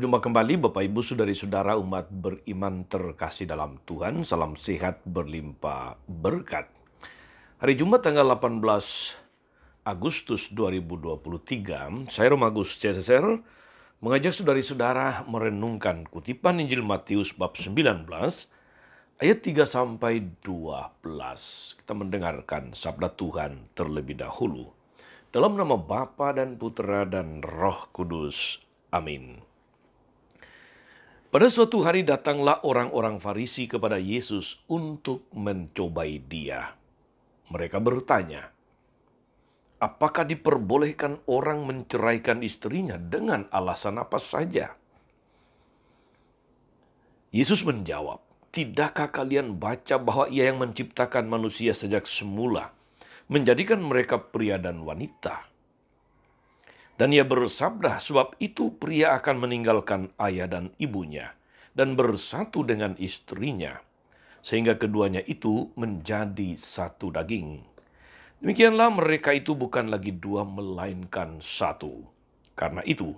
Berjumpa kembali Bapak Ibu Saudari-saudara umat beriman terkasih dalam Tuhan. Salam sehat berlimpah berkat. Hari Jumat tanggal 18 Agustus 2023, saya Romagus CSSR mengajak saudari-saudara merenungkan kutipan Injil Matius bab 19 ayat 3 sampai 12. Kita mendengarkan sabda Tuhan terlebih dahulu. Dalam nama Bapa dan Putera dan Roh Kudus. Amin. Pada suatu hari datanglah orang-orang Farisi kepada Yesus untuk mencobai Dia. Mereka bertanya, apakah diperbolehkan orang menceraikan istrinya dengan alasan apa saja? Yesus menjawab, tidakkah kalian baca bahwa Ia yang menciptakan manusia sejak semula, menjadikan mereka pria dan wanita? Dan Ia bersabda, sebab itu pria akan meninggalkan ayah dan ibunya dan bersatu dengan istrinya, sehingga keduanya itu menjadi satu daging. Demikianlah mereka itu bukan lagi dua, melainkan satu. Karena itu,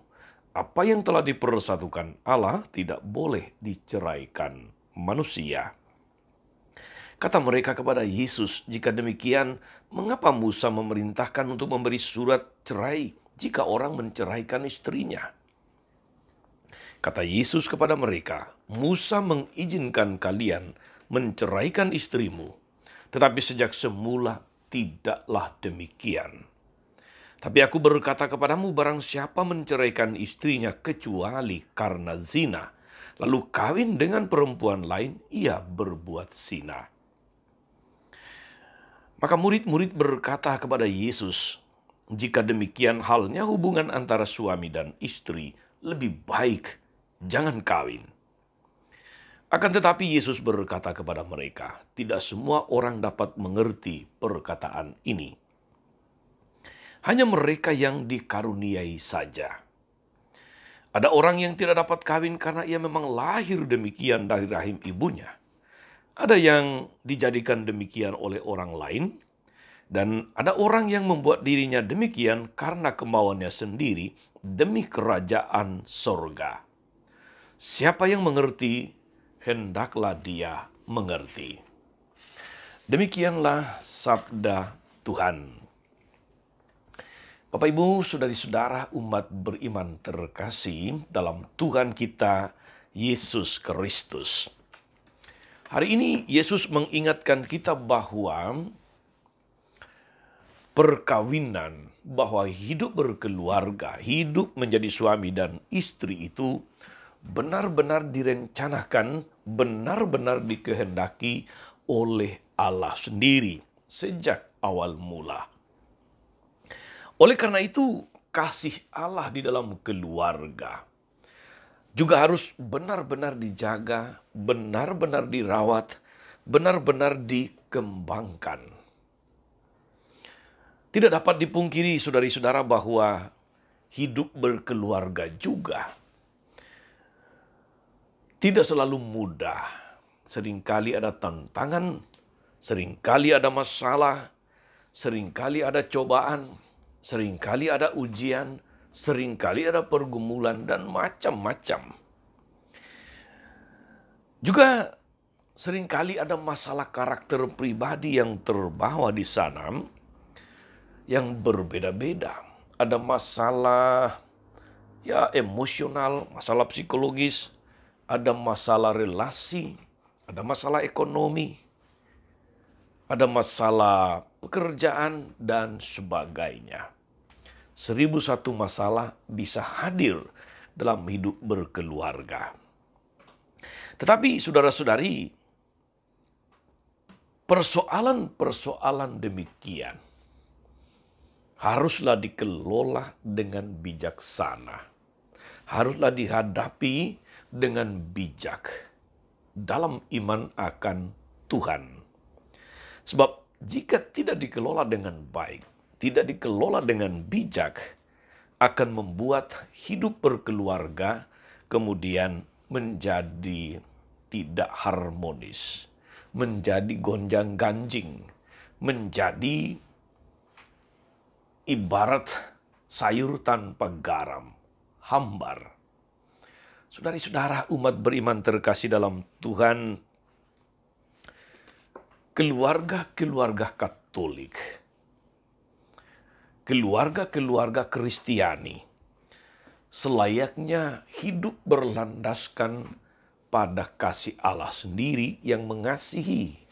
apa yang telah dipersatukan Allah tidak boleh diceraikan manusia. Kata mereka kepada Yesus, jika demikian, mengapa Musa memerintahkan untuk memberi surat cerai jika orang menceraikan istrinya? Kata Yesus kepada mereka, Musa mengizinkan kalian menceraikan istrimu, tetapi sejak semula tidaklah demikian. Tapi aku berkata kepadamu, barang siapa menceraikan istrinya kecuali karena zina, lalu kawin dengan perempuan lain, ia berbuat zina. Maka murid-murid berkata kepada Yesus, jika demikian halnya hubungan antara suami dan istri, lebih baik jangan kawin. Akan tetapi Yesus berkata kepada mereka, tidak semua orang dapat mengerti perkataan ini. Hanya mereka yang dikaruniai saja. Ada orang yang tidak dapat kawin karena ia memang lahir demikian dari rahim ibunya. Ada yang dijadikan demikian oleh orang lain, dan ada orang yang membuat dirinya demikian karena kemauannya sendiri demi kerajaan sorga. Siapa yang mengerti, hendaklah dia mengerti. Demikianlah sabda Tuhan. Bapak Ibu, saudari-saudara umat beriman terkasih dalam Tuhan kita, Yesus Kristus. Hari ini Yesus mengingatkan kita bahwa perkawinan, bahwa hidup berkeluarga, hidup menjadi suami dan istri itu benar-benar direncanakan, benar-benar dikehendaki oleh Allah sendiri sejak awal mula. Oleh karena itu, kasih Allah di dalam keluarga juga harus benar-benar dijaga, benar-benar dirawat, benar-benar dikembangkan. Tidak dapat dipungkiri saudari-saudara bahwa hidup berkeluarga juga tidak selalu mudah. Seringkali ada tantangan, seringkali ada masalah, seringkali ada cobaan, seringkali ada ujian, seringkali ada pergumulan, dan macam-macam. Juga seringkali ada masalah karakter pribadi yang terbawa di sana, yang berbeda-beda. Ada masalah emosional, masalah psikologis, ada masalah relasi, ada masalah ekonomi, ada masalah pekerjaan, dan sebagainya. 1001 masalah bisa hadir dalam hidup berkeluarga. Tetapi saudara-saudari, persoalan-persoalan demikian haruslah dikelola dengan bijaksana. Haruslah dihadapi dengan bijak dalam iman akan Tuhan. Sebab jika tidak dikelola dengan baik, tidak dikelola dengan bijak, akan membuat hidup berkeluarga kemudian menjadi tidak harmonis, menjadi gonjang-ganjing, menjadi ibarat sayur tanpa garam, hambar. Saudari-saudara umat beriman terkasih dalam Tuhan, keluarga-keluarga Katolik, keluarga-keluarga Kristiani, selayaknya hidup berlandaskan pada kasih Allah sendiri yang mengasihi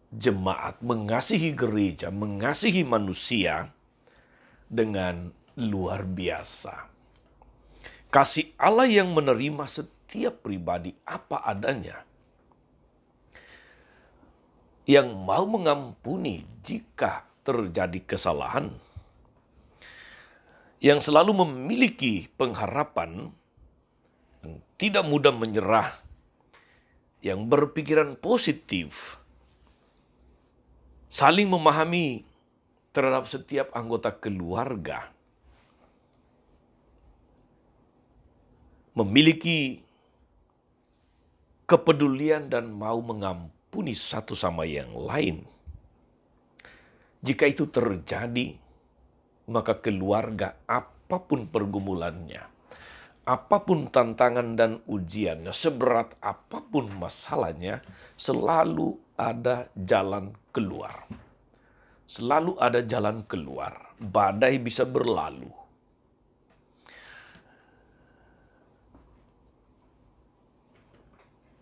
jemaat, mengasihi gereja, mengasihi manusia dengan luar biasa. Kasih Allah yang menerima setiap pribadi apa adanya, yang mau mengampuni jika terjadi kesalahan, yang selalu memiliki pengharapan, yang tidak mudah menyerah, yang berpikiran positif, saling memahami terhadap setiap anggota keluarga, memiliki kepedulian dan mau mengampuni satu sama yang lain. Jika itu terjadi, maka keluarga apapun pergumulannya, apapun tantangan dan ujiannya, seberat apapun masalahnya, selalu ada jalan keluar. Selalu ada jalan keluar. Badai bisa berlalu.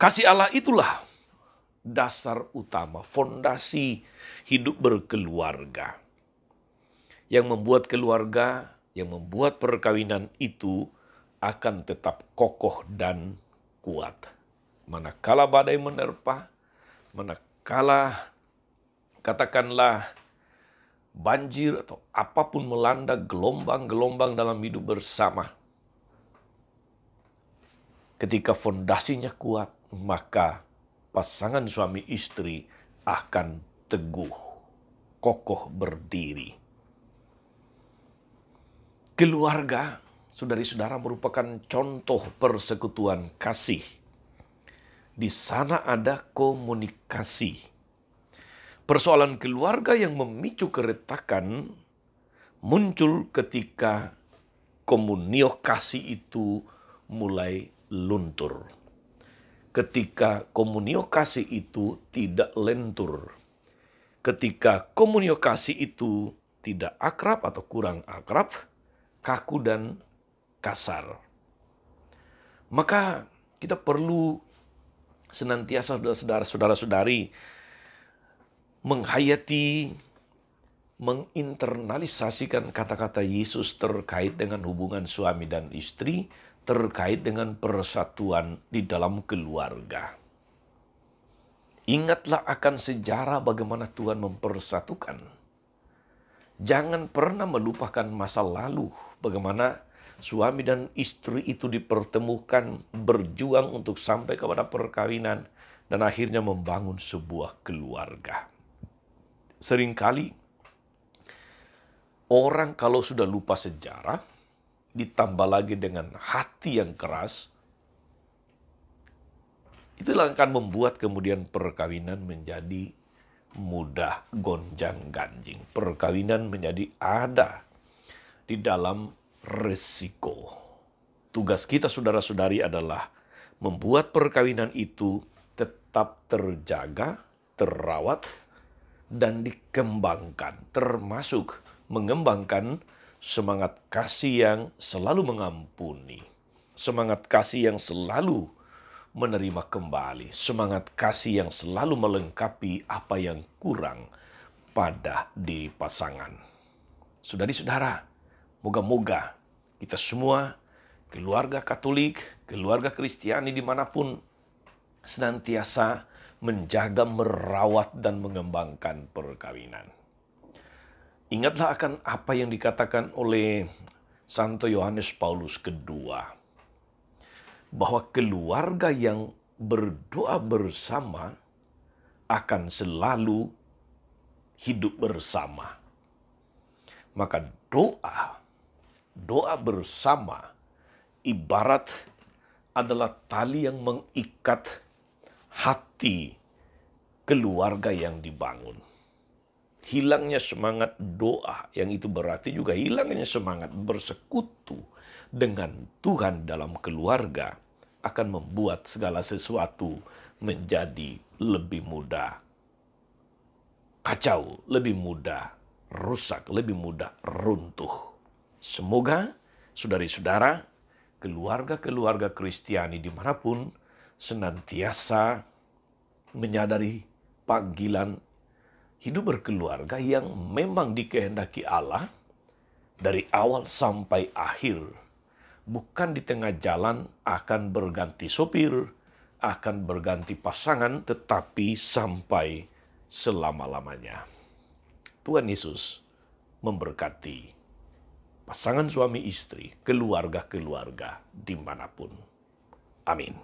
Kasih Allah itulah dasar utama, fondasi hidup berkeluarga. Yang membuat keluarga, yang membuat perkawinan itu akan tetap kokoh dan kuat. Manakala badai menerpa, manakala katakanlah banjir atau apapun melanda, gelombang-gelombang dalam hidup bersama. Ketika fondasinya kuat, maka pasangan suami istri akan teguh, kokoh berdiri. Keluarga, saudari-saudara, merupakan contoh persekutuan kasih. Di sana ada komunikasi. Persoalan keluarga yang memicu keretakan muncul ketika komunio kasih itu mulai luntur. Ketika komunio kasih itu tidak lentur. Ketika komunio kasih itu tidak akrab atau kurang akrab, kaku dan kasar. Maka kita perlu senantiasa saudara-saudari menghayati, menginternalisasikan kata-kata Yesus terkait dengan hubungan suami dan istri, terkait dengan persatuan di dalam keluarga. Ingatlah akan sejarah bagaimana Tuhan mempersatukan. Jangan pernah melupakan masa lalu, bagaimana suami dan istri itu dipertemukan, berjuang untuk sampai kepada perkawinan, dan akhirnya membangun sebuah keluarga. Seringkali orang kalau sudah lupa sejarah, ditambah lagi dengan hati yang keras, itulah akan membuat kemudian perkawinan menjadi mudah gonjang-ganjing. Perkawinan menjadi ada di dalam resiko. Tugas kita saudara-saudari adalah membuat perkawinan itu tetap terjaga, terawat, dan dikembangkan. Termasuk mengembangkan semangat kasih yang selalu mengampuni. Semangat kasih yang selalu menerima kembali. Semangat kasih yang selalu melengkapi apa yang kurang pada diri pasangan. Saudari-saudara, moga-moga kita semua, keluarga Katolik, keluarga Kristiani dimanapun, senantiasa menjaga, merawat, dan mengembangkan perkawinan. Ingatlah akan apa yang dikatakan oleh Santo Yohanes Paulus II, bahwa keluarga yang berdoa bersama akan selalu hidup bersama. Maka doa bersama ibarat adalah tali yang mengikat hati keluarga yang dibangun. Hilangnya semangat doa, yang itu berarti juga hilangnya semangat bersekutu, dengan Tuhan dalam keluarga akan membuat segala sesuatu menjadi lebih mudah kacau, lebih mudah rusak, lebih mudah runtuh. Semoga saudari-saudara, keluarga-keluarga Kristiani dimanapun senantiasa menyadari panggilan hidup berkeluarga yang memang dikehendaki Allah dari awal sampai akhir. Bukan di tengah jalan akan berganti sopir, akan berganti pasangan, tetapi sampai selama-lamanya. Tuhan Yesus memberkati pasangan suami istri, keluarga-keluarga dimanapun. Amin.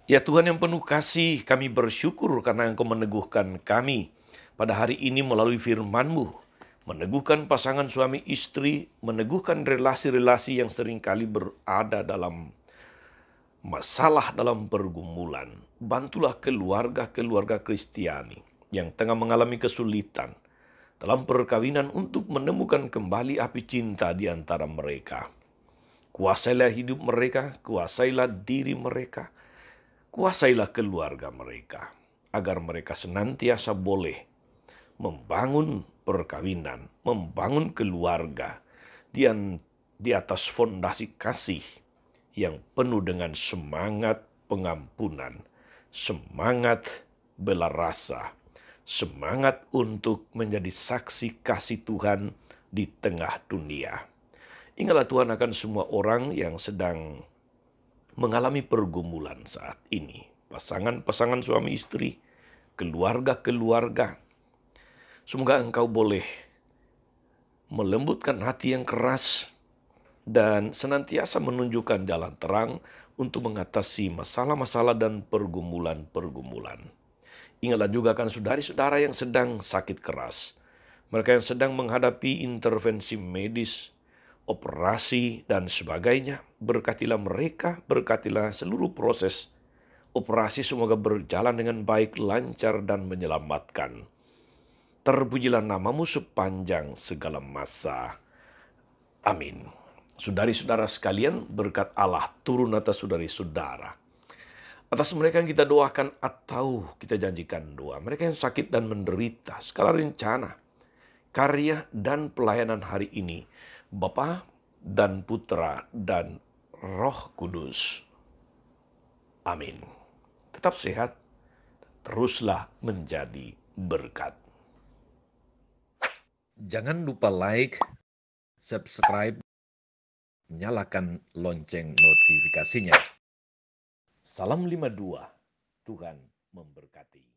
Ya Tuhan yang penuh kasih, kami bersyukur karena Engkau meneguhkan kami pada hari ini melalui firman-Mu, meneguhkan pasangan suami istri, meneguhkan relasi-relasi yang seringkali berada dalam masalah, dalam pergumulan. Bantulah keluarga-keluarga Kristiani yang tengah mengalami kesulitan dalam perkawinan untuk menemukan kembali api cinta di antara mereka. Kuasailah hidup mereka, kuasailah diri mereka, kuasailah keluarga mereka, agar mereka senantiasa boleh membangun perkawinan, membangun keluarga di atas fondasi kasih yang penuh dengan semangat pengampunan, semangat bela rasa, semangat untuk menjadi saksi kasih Tuhan di tengah dunia. Ingatlah Tuhan akan semua orang yang sedang mengalami pergumulan saat ini. Pasangan-pasangan suami istri, keluarga-keluarga. Semoga Engkau boleh melembutkan hati yang keras dan senantiasa menunjukkan jalan terang untuk mengatasi masalah-masalah dan pergumulan-pergumulan. Ingatlah juga akan saudari-saudara yang sedang sakit keras. Mereka yang sedang menghadapi intervensi medis, operasi, dan sebagainya. Berkatilah mereka, berkatilah seluruh proses operasi semoga berjalan dengan baik, lancar, dan menyelamatkan. Terpujilah namamu sepanjang segala masa. Amin. Saudari-saudara sekalian, berkat Allah turun atas saudari-saudara. Atas mereka yang kita doakan atau kita janjikan doa. Mereka yang sakit dan menderita, segala rencana, karya, dan pelayanan hari ini, Bapa dan Putra dan Roh Kudus. Amin. Tetap sehat, teruslah menjadi berkat. Jangan lupa like, subscribe, nyalakan lonceng notifikasinya. Salam 52, Tuhan memberkati.